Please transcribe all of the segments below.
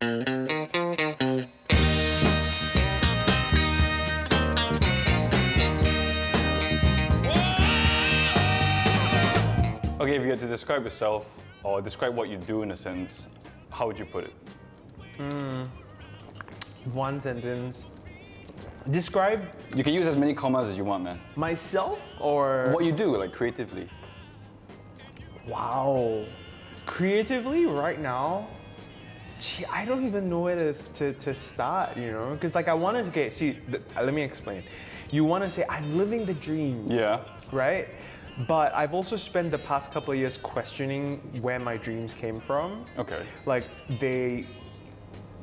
Okay, if you had to describe yourself or describe what you do in a sense, how would you put it? One sentence. Describe You can use as many commas as you want, man. myself or What you do, like creatively. wow. Creatively right now, gee, I don't even know where to start, you know? Because like I wanted to get, let me explain. You want to say, I'm living the dream, Yeah. right? But I've also spent the past couple of years questioning where my dreams came from. Okay. Like they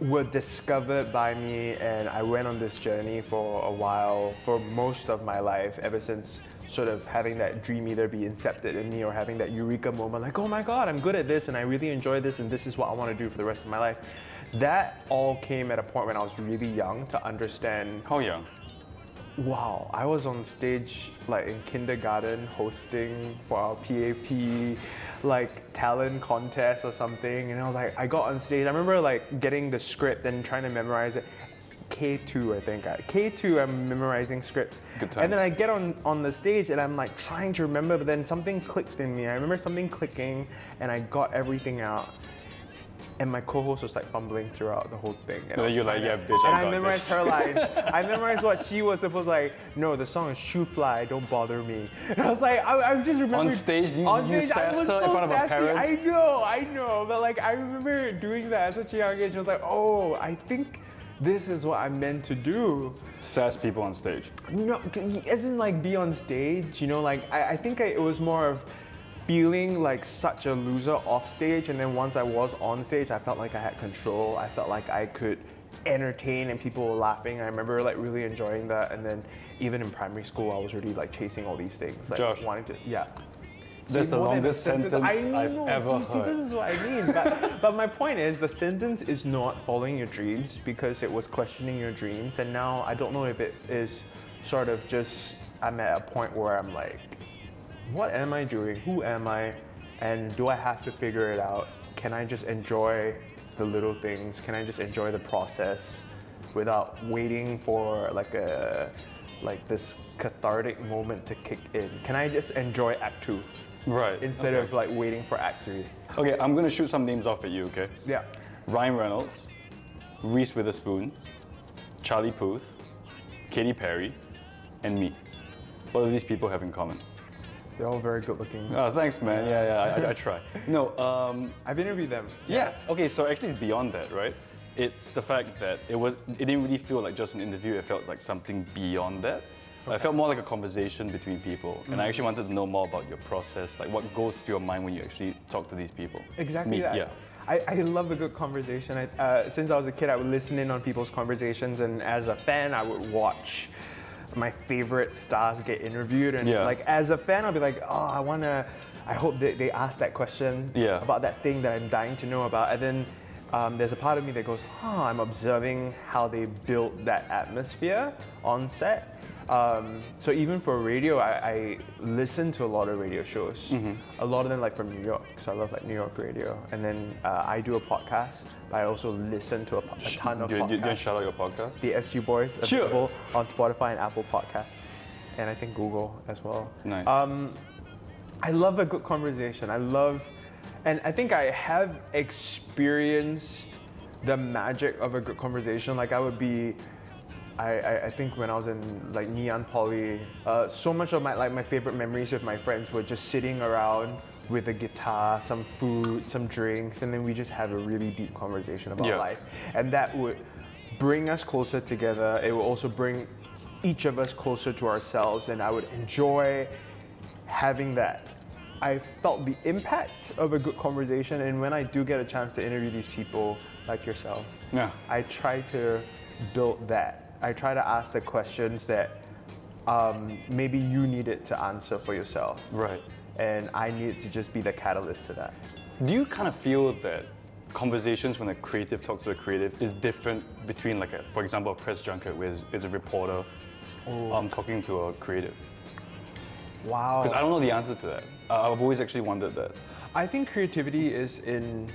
were discovered by me, and I went on this journey for a while, for most of my life, ever since sort of having that dream either be incepted in me or having that eureka moment, like, oh my God, I'm good at this and I really enjoy this and this is what I want to do for the rest of my life. That all came at a point when I was really young to understand, How young? wow, I was on stage like in kindergarten hosting for our PAP like talent contest or something, and I was like, I got on stage, I remember like getting the script and trying to memorize it. K2 I think, K2 I'm memorizing scripts. Good times. And then I get on the stage and I'm like trying to remember, but then something clicked in me. I remember something clicking and I got everything out. And my co-host was like fumbling throughout the whole thing. And You're like, yeah, bitch, and I I got memorized this. her lines. I memorized what she was supposed to like, no, the song is Shoe Fly, Don't Bother Me. And I was like, I just remember. On stage, you sassed I was her in front of her sassy. parents? I know. But like, I remember doing that at such a young age. I was like, oh, I think this is what I'm meant to do. Sass people on stage. No, as in like be on stage, you know, like I think it was more of feeling like such a loser off stage, and then once I was on stage, I felt like I had control. I felt like I could entertain and people were laughing. I remember like really enjoying that, and then even in primary school, I was really like chasing all these things, like Josh. wanting to, yeah. That's See, the more than longest a sentence I've ever See, heard. this is what I mean. But my point is, the sentence is not following your dreams because it was questioning your dreams. And now I don't know if it is sort of just, I'm at a point where I'm like, what am I doing? Who am I? And do I have to figure it out? Can I just enjoy the little things? Can I just enjoy the process without waiting for like this cathartic moment to kick in? Can I just enjoy Act 2? Right. Instead of like waiting for Act 3. Okay, I'm gonna shoot some names off at you, okay? Yeah. Ryan Reynolds, Reese Witherspoon, Charlie Puth, Katy Perry, and me. What do these people have in common? They're all very good looking. Oh, thanks, man. Yeah, I try. No, I've interviewed them. yeah. Okay, so actually it's beyond that, right? It's the fact that it didn't really feel like just an interview. It felt like something beyond that. I felt more like a conversation between people, and I actually wanted to know more about your process, like what goes through your mind when you actually talk to these people. Exactly Me, that. yeah. I love a good conversation. Since I was a kid, I would listen in on people's conversations, and as a fan, I would watch my favorite stars get interviewed. And Yeah. like as a fan, I'll be like, oh, I hope that they ask that question Yeah. about that thing that I'm dying to know about. And then there's a part of me that goes, I'm observing how they built that atmosphere on set. So even for radio, I listen to a lot of radio shows. A lot of them like from New York, so I love like New York radio. And then I do a podcast, but I also listen to a ton of Do you podcasts. shout out your podcast? The SG Boys, Sure. available on Spotify and Apple Podcasts, and I think Google as well. Nice. I love a good conversation. And I think I have experienced the magic of a good conversation. Like I think when I was in like Ngee Poly, so much of my favorite memories with my friends were just sitting around with a guitar, some food, some drinks, and then we just have a really deep conversation about Yeah. life. And that would bring us closer together. It would also bring each of us closer to ourselves, and I would enjoy having that. I felt the impact of a good conversation, and when I do get a chance to interview these people like yourself, Yeah. I try to build that. I try to ask the questions that maybe you needed to answer for yourself. Right. And I needed to just be the catalyst to that. Do you kind of feel that conversations when a creative talks to a creative is different between like for example, a press junket where it's a reporter talking to a creative? Wow. Because I don't know the answer to that. I've always actually wondered that. I think creativity is in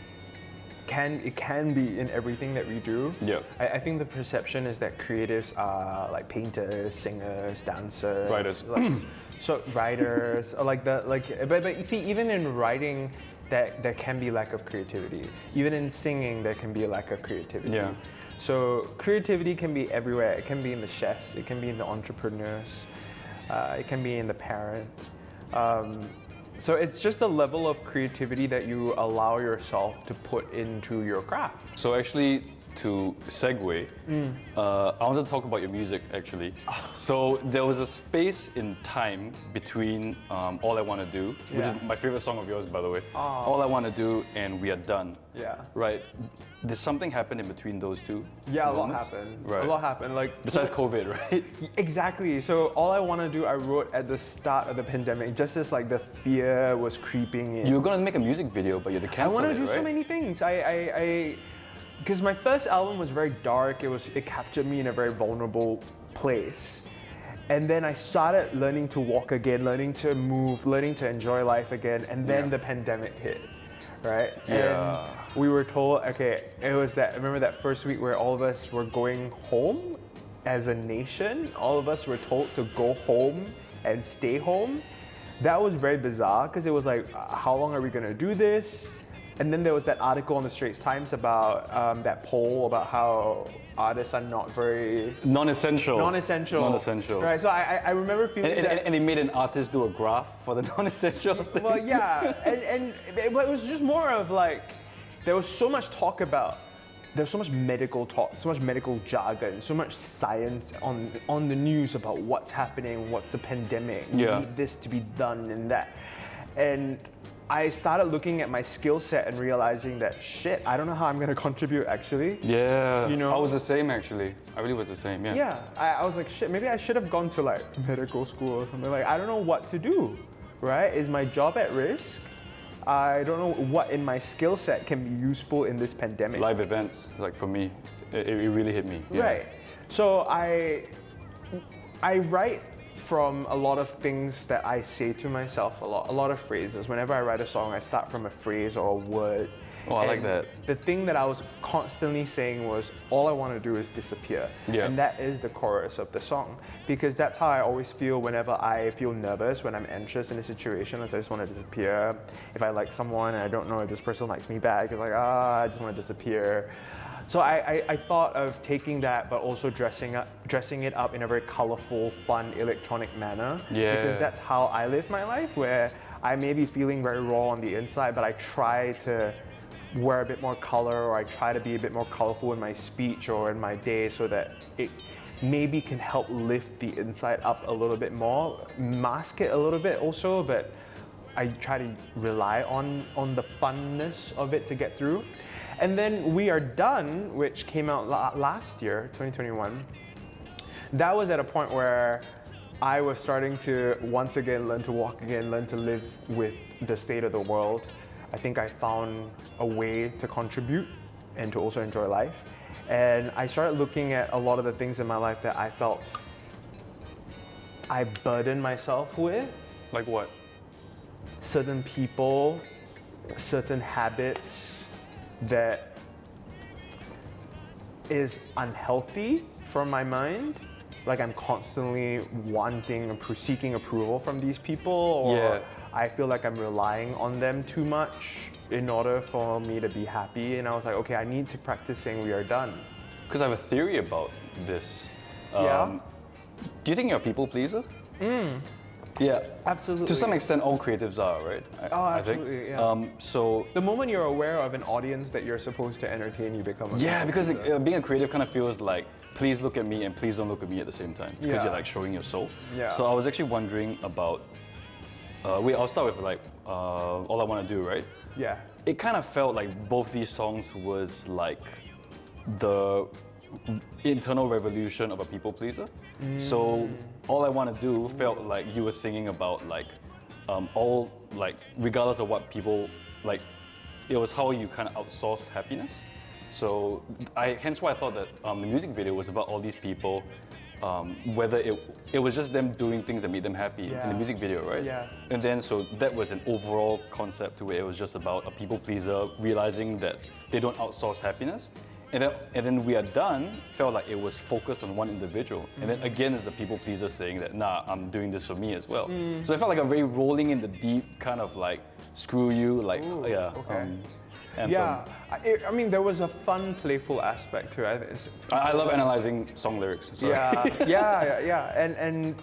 it can be in everything that we do. Yeah. I think the perception is that creatives are like painters, singers, dancers, Writers. like, so writers, or but you see, even in writing, that there can be lack of creativity. Even in singing, there can be a lack of creativity. Yeah. So creativity can be everywhere. It can be in the chefs. It can be in the entrepreneurs. It can be in the parent. So it's just a level of creativity that you allow yourself to put into your craft. So actually, to segue, I wanted to talk about your music actually. So there was a space in time between All I Wanna Do, which Yeah. is my favorite song of yours, by the way. All I Wanna Do and We Are Done. Yeah. Right. Did something happen in between those two? Yeah, a lot moments? happened. Right. A lot happened. Like Besides COVID, right? exactly. So All I Wanna Do, I wrote at the start of the pandemic, just as like the fear was creeping in. You were gonna make a music video, but you had to I cancel want it, to do right? so many things. Because my first album was very dark. It captured me in a very vulnerable place. And then I started learning to walk again, learning to move, learning to enjoy life again. And then the pandemic hit, right? Yeah. And we were told, okay, it was that, remember that first week where all of us were going home as a nation? All of us were told to go home and stay home. That was very bizarre because it was like, how long are we gonna do this? And then there was that article in the Straits Times about that poll about how artists are not very Non-essentials. non-essential. Non-essentials. Right. So I remember feeling that. And they made an artist do a graph for the non-essentials thing. Well, yeah, but it was just more of like there was so much talk about. There's so much medical talk, so much medical jargon, so much science on the news about what's happening, what's the pandemic, we need this to be done and that. And I started looking at my skill set and realizing that shit, I don't know how I'm gonna contribute actually. Yeah, You know? I was the same actually. I really was the same, yeah. Yeah, I was like, shit, maybe I should have gone to like medical school or something. Like, I don't know what to do, right? Is my job at risk? I don't know what in my skill set can be useful in this pandemic. Live events, like for me, it really hit me. Yeah. Right. So I write from a lot of things that I say to myself, a lot of phrases. Whenever I write a song, I start from a phrase or a word. Oh, I like And that. The thing that I was constantly saying was, all I want to do is disappear. Yeah. And that is the chorus of the song. Because that's how I always feel whenever I feel nervous, when I'm anxious in a situation, I just want to disappear. If I like someone and I don't know if this person likes me back, it's like, I just want to disappear. So I thought of taking that, but also dressing it up in a very colorful, fun, electronic manner. Yeah. Because that's how I live my life, where I may be feeling very raw on the inside, but I try to wear a bit more color, or I try to be a bit more colorful in my speech or in my day, so that it maybe can help lift the inside up a little bit more, mask it a little bit also, but I try to rely on the funness of it to get through. And then We Are Done, which came out last year, 2021, that was at a point where I was starting to once again learn to walk again, learn to live with the state of the world. I think I found a way to contribute and to also enjoy life. And I started looking at a lot of the things in my life that I felt I burdened myself with. Like what? Certain people, certain habits that is unhealthy for my mind. Like I'm constantly seeking approval from these people, or I feel like I'm relying on them too much in order for me to be happy. And I was like, okay, I need to practice saying We Are Done. Because I have a theory about this. Yeah? Do you think you're a people pleaser? Yeah. Absolutely. To some extent, all creatives are, right? I absolutely, think. yeah. So. The moment you're aware of an audience that you're supposed to entertain, you become a Yeah, people because pleaser. being a creative kind of feels like, please look at me and please don't look at me at the same time. Because Yeah. you're like showing your soul. Yeah. So I was actually wondering about, I'll start with like, All I Wanna Do, right? Yeah. It kind of felt like both these songs was like the internal revolution of a people pleaser. So All I Wanna Do felt like you were singing about like all like regardless of what people like, it was how you kind of outsourced happiness. So hence why I thought that the music video was about all these people whether it was just them doing things that made them happy in Yeah. the music video, right? Yeah. And then so that was an overall concept to where it was just about a people pleaser realizing that they don't outsource happiness. And then We Are Done felt like it was focused on one individual. And then again is the people pleaser saying that, nah, I'm doing this for me as well. So it felt like a very rolling in the deep kind of like, screw you, like, okay. anthem. Yeah, I mean, there was a fun, playful aspect to it. I love analyzing song lyrics. So. Yeah. And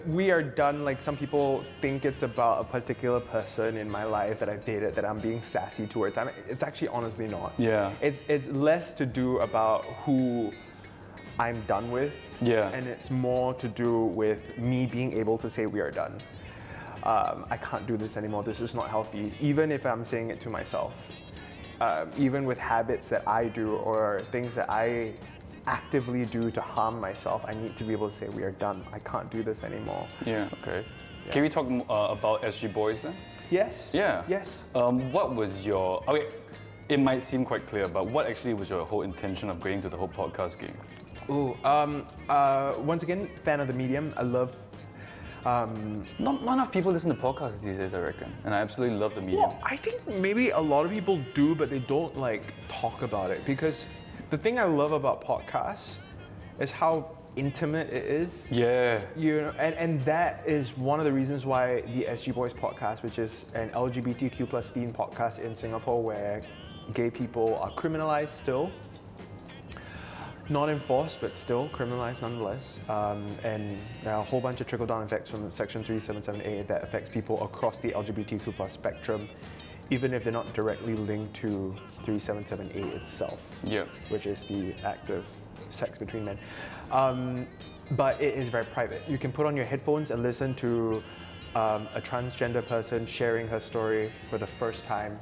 We Are Done, like some people think it's about a particular person in my life that I've dated that I'm being sassy towards. I mean, it's actually honestly not. Yeah. It's less to do about who I'm done with. Yeah. And it's more to do with me being able to say we are done. I can't do this anymore. This is not healthy, even if I'm saying it to myself. Even with habits that I do or things that I actively do to harm myself, I need to be able to say we are done. I can't do this anymore. Yeah, okay. Yeah. Can we talk about SG Boys then? Yes. Yeah. Yes. What was your, okay, it might seem quite clear, but what actually was your whole intention of going to the whole podcast game? Once again, fan of the medium. I love Not enough people listen to podcasts these days, I reckon, and I absolutely love the medium. Well, I think maybe a lot of people do, but they don't like talk about it, because the thing I love about podcasts is how intimate it is. Yeah. You know, and that is one of the reasons why the SG Boys podcast, which is an LGBTQ plus themed podcast in Singapore where gay people are criminalized still. Not enforced, but still criminalized nonetheless. And there are a whole bunch of trickle-down effects from Section 3778 that affects people across the LGBTQ plus spectrum, even if they're not directly linked to 3778 itself, Yeah. which is the act of sex between men. But it is very private. You can put on your headphones and listen to a transgender person sharing her story for the first time,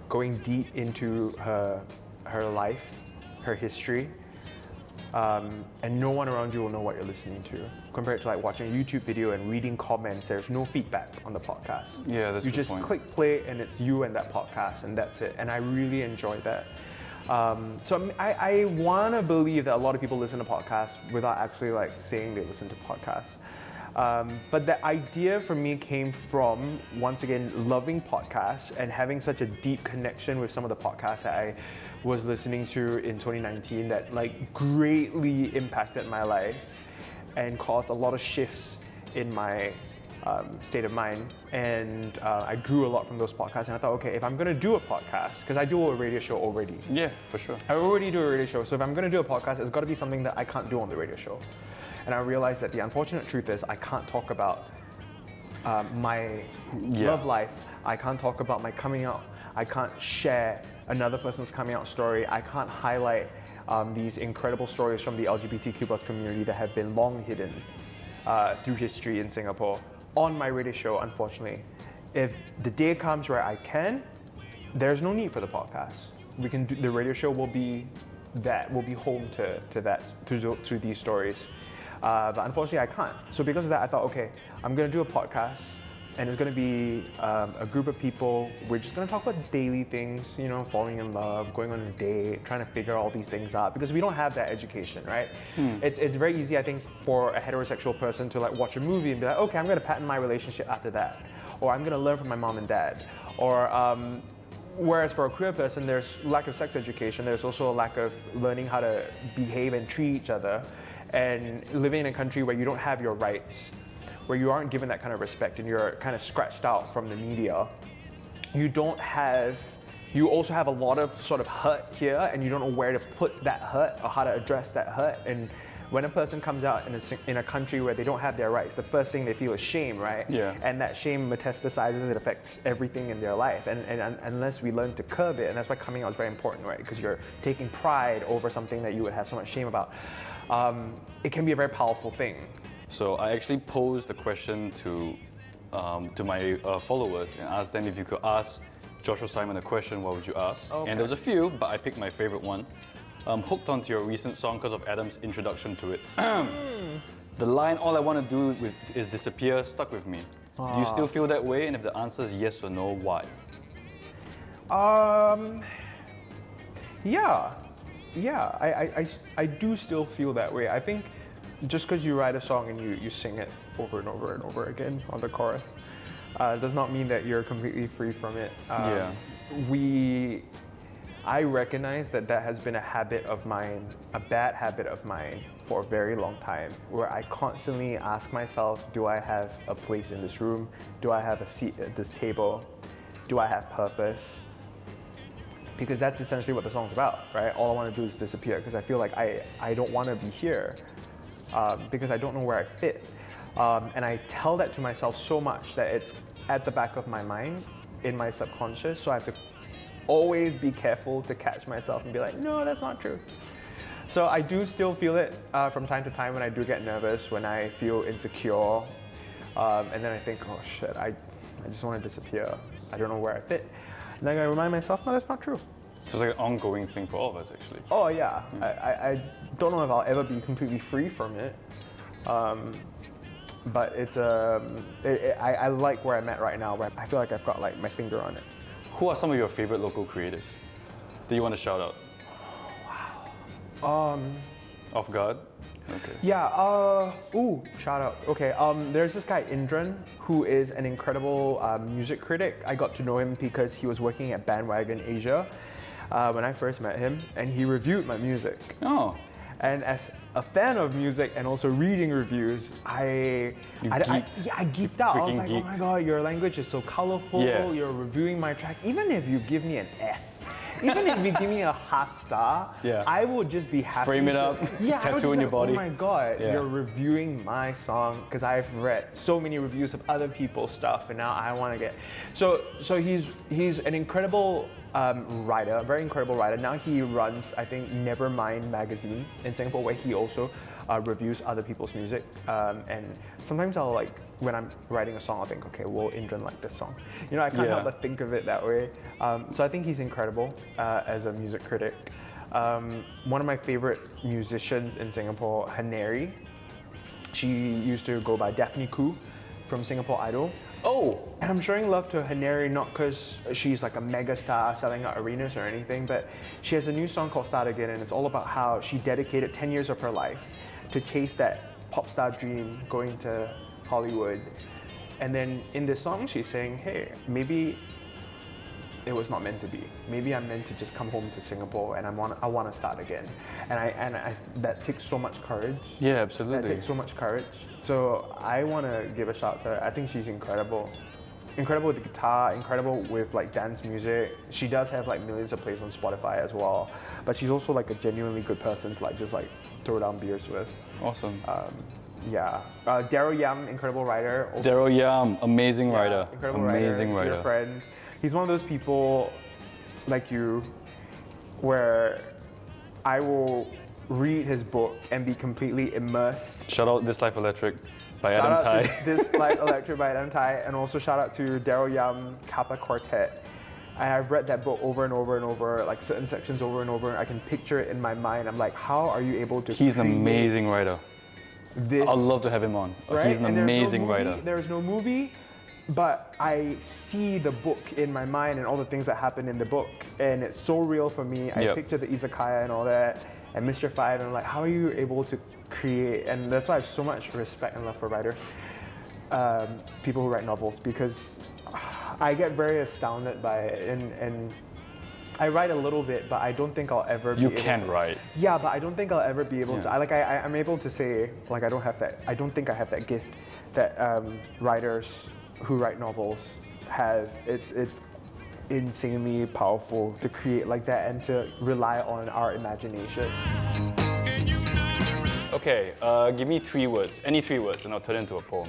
going deep into her life, her history. And no one around you will know what you're listening to. Compared to like watching a YouTube video and reading comments, there's no feedback on the podcast. Yeah, that's a You good just point. click play and it's you and that podcast, and that's it. And I really enjoy that. So I want to believe that a lot of people listen to podcasts without actually like saying they listen to podcasts. But the idea for me came from, once again, loving podcasts and having such a deep connection with some of the podcasts that I was listening to in 2019 that like greatly impacted my life and caused a lot of shifts in my state of mind. And I grew a lot from those podcasts, and I thought, okay, if I'm gonna do a podcast, because I do a radio show already. Yeah, for sure. I already do a radio show, so if I'm gonna do a podcast, it's gotta be something that I can't do on the radio show. And I realized that the unfortunate truth is I can't talk about my love life. I can't talk about my coming out. I can't share another person's coming out story. I can't highlight these incredible stories from the LGBTQ plus community that have been long hidden through history in Singapore on my radio show, unfortunately. If the day comes where I can, there's no need for the podcast. We can do, the radio show will be home to these stories. But unfortunately I can't. So because of that, I thought, okay, I'm gonna do a podcast, and it's gonna be a group of people. We're just gonna talk about daily things, you know, falling in love, going on a date, trying to figure all these things out, because we don't have that education, right? It's very easy, I think, for a heterosexual person to like watch a movie and be like, okay, I'm gonna pattern my relationship after that, or I'm gonna learn from my mom and dad, or whereas for a queer person, there's lack of sex education. There's also a lack of learning how to behave and treat each other, and living in a country where you don't have your rights, where you aren't given that kind of respect, and you're kind of scratched out from the media. You also have a lot of sort of hurt here, and you don't know where to put that hurt or how to address that hurt. And when a person comes out in a country where they don't have their rights, the first thing they feel is shame, right? Yeah. And that shame metastasizes, it affects everything in their life. And unless we learn to curb it, and that's why coming out is very important, right? Because you're taking pride over something that you would have so much shame about. It can be a very powerful thing. So I actually posed the question to my followers and asked them if you could ask Joshua Simon a question, what would you ask? Okay. And there was a few, but I picked my favorite one. Hooked onto your recent song because of Adam's introduction to it. The line, all I want to do is disappear, stuck with me. Do you still feel that way? And if the answer is yes or no, why? Yeah, I do still feel that way. I think just because you write a song and you sing it over and over and over again on the chorus, does not mean that you're completely free from it. Yeah. I recognize that that has been a habit of mine, a bad habit of mine for a very long time, where I constantly ask myself, do I have a place in this room? Do I have a seat at this table? Do I have purpose? Because that's essentially what the song's about, right? All I want to do is disappear because I feel like I don't want to be here because I don't know where I fit. And I tell that to myself so much that it's at the back of my mind, in my subconscious, so I have to always be careful to catch myself and be like, no, that's not true. So I do still feel it from time to time when I do get nervous, when I feel insecure, and then I think, oh shit, I just want to disappear. I don't know where I fit. And then I remind myself, no, that's not true. So it's like an ongoing thing for all of us, actually. Oh yeah, I don't know if I'll ever be completely free from it, but it's I like where I'm at right now, where I feel like I've got like my finger on it. Who are some of your favorite local creatives that you want to shout out? Off guard? Okay. Yeah, ooh, shout out. Okay, there's this guy Indran who is an incredible music critic. I got to know him because he was working at Bandwagon Asia when I first met him, and he reviewed my music. Oh. And as a fan of music and also reading reviews, I geeked out. I was like, oh my god, your language is so colorful. Yeah. You're reviewing my track. Even if you give me an F, even if you give me a half star, Yeah. I would just be happy. Frame it up, tattoo on your body. Oh my god, Yeah. you're reviewing my song because I've read so many reviews of other people's stuff, and now I want to get. So he's an incredible writer, a very incredible writer. Now he runs, I think, Nevermind magazine in Singapore, where he also reviews other people's music. And sometimes I'll like, when I'm writing a song, I'll think, okay, will Indran like this song? You know, I can't help but think of it that way. So I think he's incredible as a music critic. One of my favorite musicians in Singapore, Haneri. She used to go by Daphne Khoo from Singapore Idol. Oh! And I'm showing love to Haneri not because she's like a mega star selling out arenas or anything, but she has a new song called Start Again, and it's all about how she dedicated 10 years of her life to chase that pop star dream, going to Hollywood. And then in this song, she's saying, hey, maybe it was not meant to be. Maybe I'm meant to just come home to Singapore and I want to start again. And that takes so much courage. Yeah, absolutely. That takes so much courage. So I want to give a shout to her. I think she's incredible. Incredible with the guitar, incredible with like dance music. She does have like millions of plays on Spotify as well. But she's also like a genuinely good person to like just like throw down beers with. Awesome. Yeah. Daryl Yam, incredible writer. Daryl Yam, amazing writer. Incredible amazing writer. Dear friend. He's one of those people like you where I will read his book and be completely immersed. Shout out This Life Electric by Shout Adam out Tai. to This Life Electric by Adam Tai, and also shout out to Daryl Yam, Kappa Quartet. I've read that book over and over and over, like certain sections over and over. I can picture it in my mind. I'm like, how are you able to He's an amazing writer. This, I'd love to have him on. right? He's an amazing writer. There's no movie, but I see the book in my mind and all the things that happen in the book, and it's so real for me. I picture the izakaya and all that, and Mr. Five, and I'm like, how are you able to create? And that's why I have so much respect and love for writers, people who write novels, because I get very astounded by it, and I write a little bit, but I don't think I'll ever be You able can to, write. Yeah, but I don't think I'll ever be able Yeah. to. I'm able to say, like, I don't have that. I don't think I have that gift that writers who write novels have. It's insanely powerful to create like that and to rely on our imagination. Okay, give me 3 words. Any 3 words, and I'll turn it into a poem.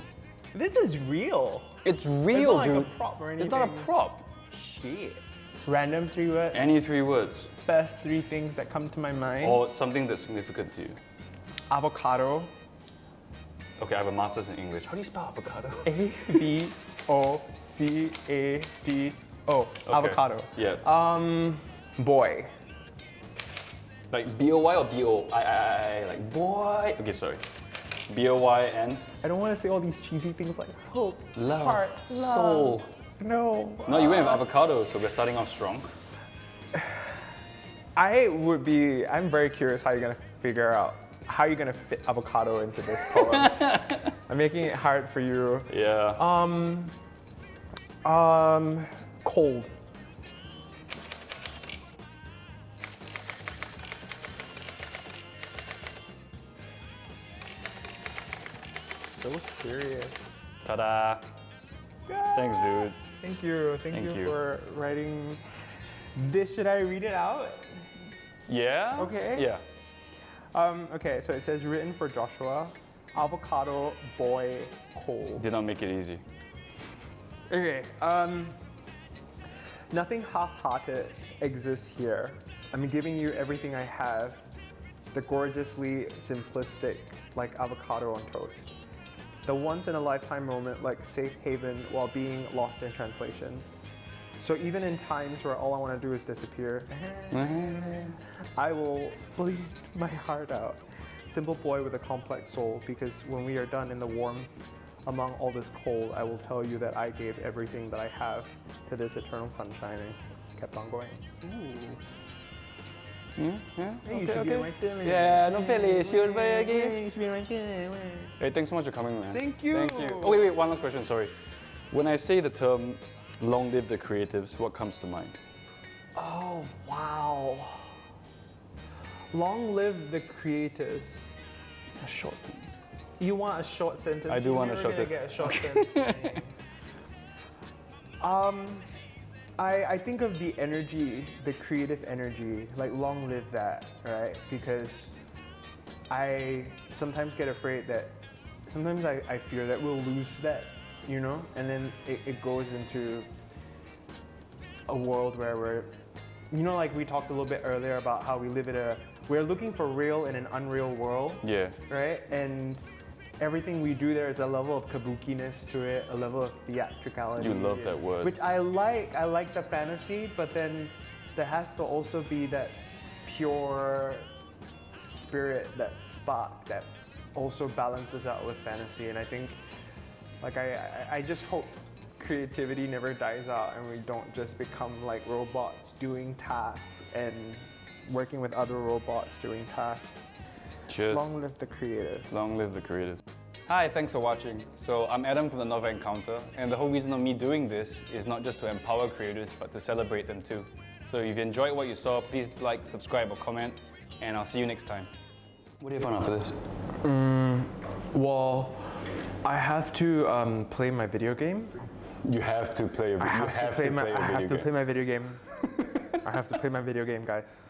This is real. It's real, not dude. like a prop or It's not a anything. prop. Shit. Random 3 words. Any 3 words. First 3 things that come to my mind. Or something that's significant to you. Avocado. Okay, I have a master's in English. How do you spell avocado? Avocado. Okay. Avocado. Yeah. Boy. Like B-O-Y or B-O-I-I-I? Like boy. Okay, sorry. B-O-Y and I don't want to say all these cheesy things like hope, love, heart, soul. love. No. No, you went with avocado, so we're starting off strong. I'm very curious how you're gonna figure out how are you gonna fit avocado into this poem? I'm making it hard for you. Yeah. Cold. So serious. Ta-da. Thanks, dude. Thank you. Thank you for writing this. Should I read it out? Yeah? Okay. Yeah. Okay, so it says written for Joshua, avocado boy cold. Did not make it easy. Okay, nothing half-hearted exists here. I'm giving you everything I have, the gorgeously simplistic like avocado on toast. The once-in-a-lifetime moment like safe haven while being lost in translation. So even in times where all I want to do is disappear, I will bleed my heart out. Simple boy with a complex soul, because when we are done in the warmth among all this cold, I will tell you that I gave everything that I have to this eternal sunshine and kept on going. Yeah, no pele, should be Hey, thanks so much for coming, man. Thank you. Thank you. Oh, wait, one last question, sorry. When I say the term, long live the creatives, what comes to mind? Oh, wow. Long live the creatives. A short sentence. You want a short sentence? I do want a short sentence. Get a short sentence. I think of the energy, the creative energy, like long live that, right? Because I sometimes get afraid that, sometimes I fear that we'll lose that, you know? And then it goes into a world where we're, you know, like we talked a little bit earlier about how we live in we're looking for real in an unreal world. Yeah. Right? And everything we do there is a level of kabuki-ness to it, a level of theatricality. You love that word. Which I like the fantasy, but then there has to also be that pure spirit, that spark that also balances out with fantasy. And I think, like I just hope creativity never dies out and we don't just become like robots doing tasks and working with other robots doing tasks. Cheers. Long live the creative. Long live the creators. Hi, thanks for watching. So I'm Adam from the Novel Encounter, and the whole reason of me doing this is not just to empower creators, but to celebrate them too. So if you enjoyed what you saw, please like, subscribe or comment, and I'll see you next time. What do you have after this? Well, I have to play my video game. You have to play a video game. I have to play my video game. I have to play my video game, guys.